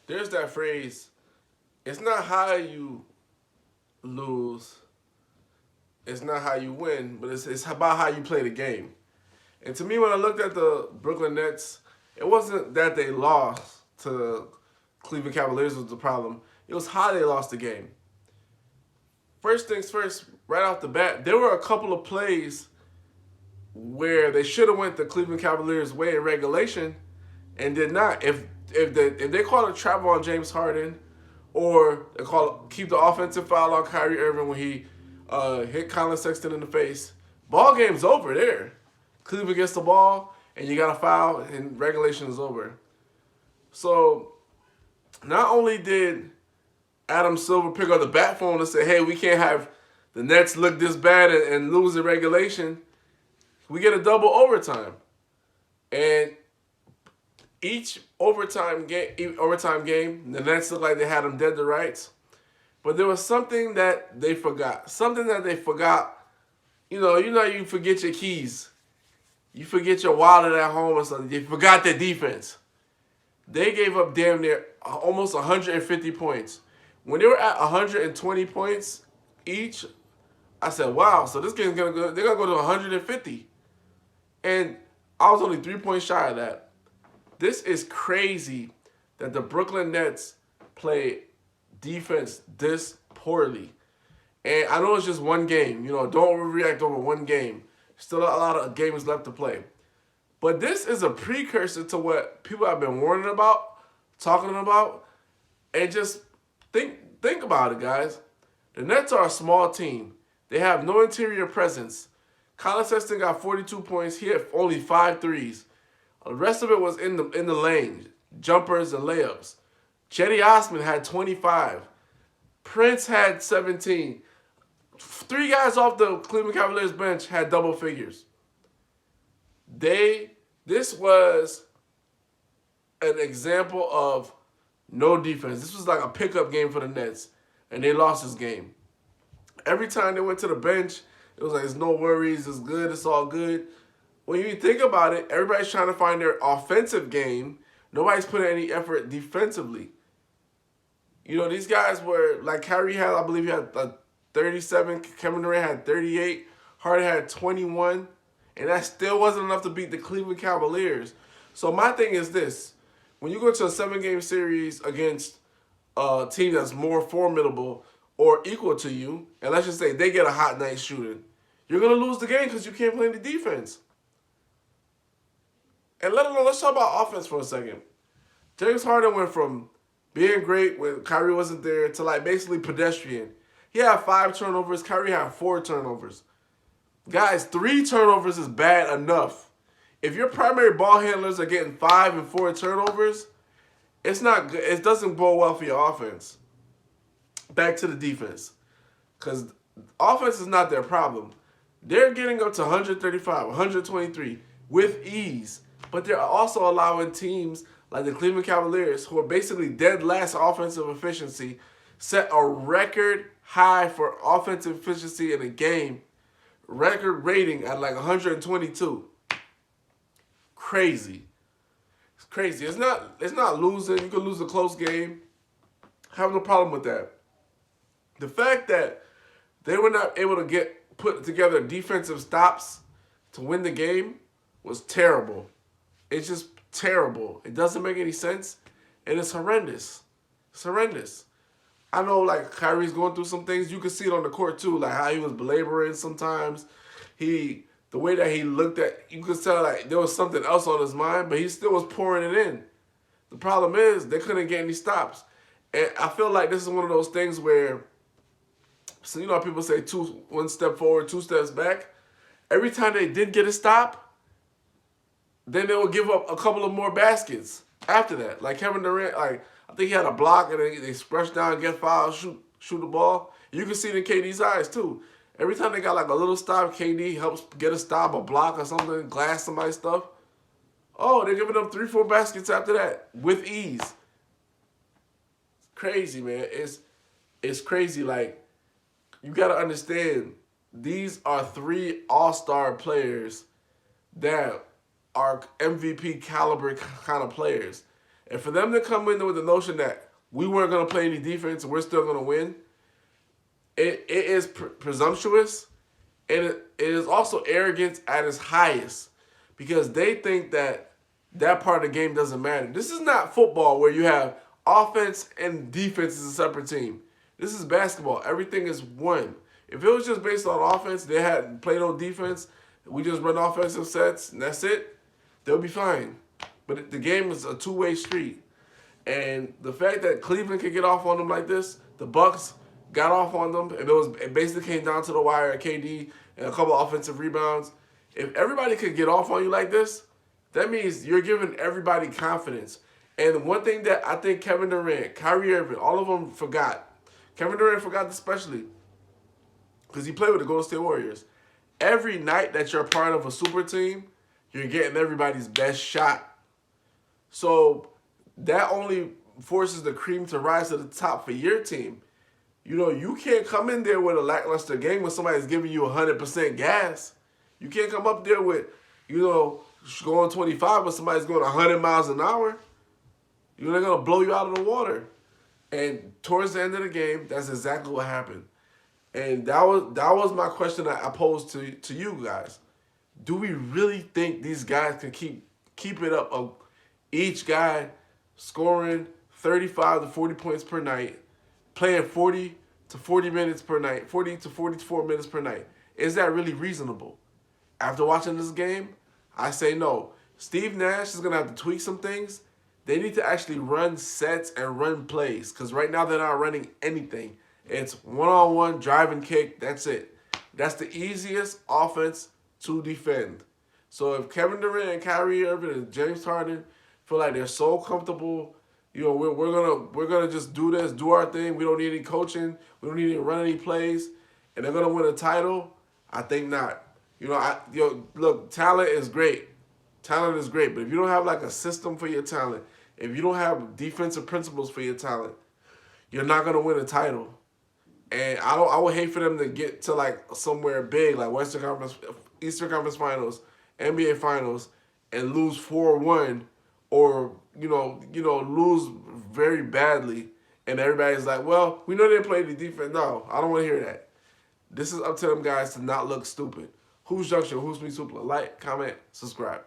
there's that phrase, it's not how you lose, it's not how you win, but it's about how you play the game. And to me, when I looked at the Brooklyn Nets, it wasn't that they lost to Cleveland Cavaliers was the problem. It was how they lost the game. First things first, right off the bat, there were a couple of plays where they should have went the Cleveland Cavaliers' way in regulation and did not. If they call a travel on James Harden, or they keep the offensive foul on Kyrie Irving when he hit Colin Sexton in the face, ball game's over there. Cleveland gets the ball and you got a foul and regulation is over. So not only did Adam Silver pick up the bat phone and say, hey, we can't have the Nets look this bad and lose in regulation, we get a double overtime. And each overtime game, the Nets looked like they had them dead to rights. But there was something that they forgot. You know, you forget your keys. You forget your wallet at home or something. You forgot their defense. They gave up damn near almost 150 points. When they were at 120 points each, I said, wow, so this game's they're going to go to 150. And I was only 3 points shy of that. This is crazy that the Brooklyn Nets play defense this poorly. And I know it's just one game. You know, don't overreact over one game. Still a lot of games left to play. But this is a precursor to what people have been warning about, talking about, and just think about it, guys. The Nets are a small team. They have no interior presence. Colin Sexton got 42 points. He had only 5 threes. The rest of it was in the lane, jumpers and layups. Cedi Osman had 25. Prince had 17. 3 guys off the Cleveland Cavaliers bench had double figures. This was an example of no defense. This was like a pickup game for the Nets, and they lost this game. Every time they went to the bench, it was like, it's no worries, it's good, it's all good. When you think about it, everybody's trying to find their offensive game. Nobody's putting any effort defensively. You know, these guys were, like Kyrie had, I believe he had 37, Kevin Durant had 38, Harden had 21, and that still wasn't enough to beat the Cleveland Cavaliers. So my thing is this. When you go to a 7-game series against a team that's more formidable or equal to you, and let's just say they get a hot night shooting, you're going to lose the game because you can't play the defense. And let's talk about offense for a second. James Harden went from being great when Kyrie wasn't there to like basically pedestrian. He had 5 turnovers. Kyrie had 4 turnovers. Guys, 3 turnovers is bad enough. If your primary ball handlers are getting 5 and 4 turnovers, it's not good. It doesn't bode well for your offense. Back to the defense. Because offense is not their problem. They're getting up to 135, 123 with ease. But they're also allowing teams like the Cleveland Cavaliers, who are basically dead last offensive efficiency, set a record high for offensive efficiency in a game. Record rating at like 122. Crazy. It's crazy. It's not losing. You can lose a close game. I have no problem with that. The fact that they were not able to put together defensive stops to win the game was terrible. It's just terrible. It doesn't make any sense, and it's horrendous. It's horrendous. I know, like, Kyrie's going through some things. You can see it on the court, too, like how he was belaboring sometimes. The way that he looked at, you could tell, like, there was something else on his mind, but he still was pouring it in. The problem is they couldn't get any stops. And I feel like this is one of those things where, so you know how people say 1 step forward, 2 steps back? Every time they did get a stop, then they would give up a couple of more baskets after that. Like Kevin Durant, like I think he had a block and then they rush down, get fouled, shoot the ball. You can see it in KD's eyes too. Every time they got like a little stop, KD helps get a stop, a block or something, glass somebody's stuff. Oh, they're giving up 3-4 baskets after that with ease. It's crazy, man. It's crazy. Like, you got to understand, these are 3 all-star players that are MVP caliber kind of players. And for them to come in with the notion that we weren't going to play any defense and we're still going to win, it is presumptuous, and it is also arrogance at its highest, because they think that that part of the game doesn't matter. This is not football where you have offense and defense is a separate team. This is basketball. Everything is one. If it was just based on offense, they hadn't played on defense, we just run offensive sets, and that's it, they'll be fine. But the game is a two-way street. And the fact that Cleveland could get off on them like this, the Bucks got off on them, and it basically came down to the wire at KD and a couple of offensive rebounds. If everybody could get off on you like this, that means you're giving everybody confidence. And one thing that I think Kevin Durant, Kyrie Irving, all of them forgot. Kevin Durant forgot especially because he played with the Golden State Warriors. Every night that you're part of a super team, you're getting everybody's best shot. So that only forces the cream to rise to the top for your team. You know, you can't come in there with a lackluster game when somebody's giving you 100% gas. You can't come up there with, going 25 when somebody's going 100 miles an hour. They're going to blow you out of the water. And towards the end of the game, that's exactly what happened. And that was my question that I posed to you guys. Do we really think these guys can keep it up of each guy scoring 35 to 40 points per night, playing 40 to 40 minutes per night, 40 to 44 minutes per night? Is that really reasonable? After watching this game, I say no. Steve Nash is going to have to tweak some things. They need to actually run sets and run plays, because right now they're not running anything. It's one-on-one, drive and kick. That's it. That's the easiest offense to defend. So if Kevin Durant and Kyrie Irving and James Harden feel like they're so comfortable, we're gonna just do this, do our thing. We don't need any coaching. We don't need to run any plays, and they're gonna win a title. I think not. Look, talent is great. Talent is great, but if you don't have like a system for your talent, if you don't have defensive principles for your talent, you're not gonna win a title. And I would hate for them to get to like somewhere big, like Western Conference, Eastern Conference Finals, NBA Finals, and lose 4-1, or lose very badly, and everybody's like, well, we know they played the defense. No, I don't want to hear that. This is up to them guys to not look stupid. Hoops Junction, Hoops Me Super. Like, comment, subscribe.